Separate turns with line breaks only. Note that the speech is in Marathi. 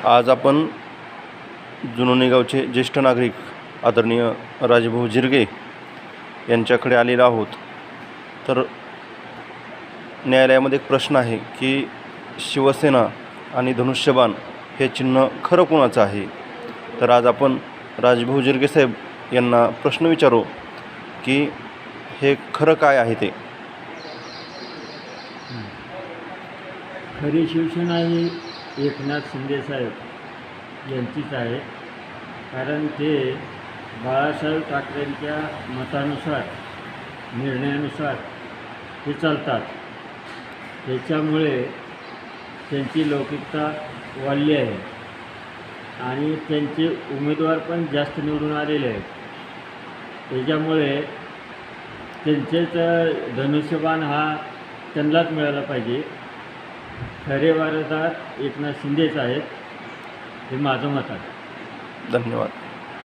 आज आपण जुनोनी गावचे ज्येष्ठ नागरिक आदरणीय राजभाऊ जिरगे यांच्याकडे आलेलो आहोत। तर न्यायालयामध्ये एक प्रश्न आहे की शिवसेना आणि धनुष्यबाण हे चिन्ह खरं कोणाचं आहे। तर आज आपण राजभाऊ जिरगे साहेब यांना प्रश्न विचारू की हे खरं काय आहे ते।
खरी शिवसेना ही एकनाथ शिंदे साहेब यांचीच आहे, कारण ते बाळासाहेब ठाकरेंच्या मतानुसार निर्णयानुसार ते चालतात। त्याच्यामुळे त्यांची लौकिकता वाढली आहे आणि त्यांचे उमेदवार पण जास्त निवडून आलेले आहेत। त्याच्यामुळे त्यांचेच धनुष्यबाण हा त्यांनाच मिळाला पाहिजे। खरे वारसदार एकनाथ शिंदेच आहेत, हे माझं मत आहे।
धन्यवाद।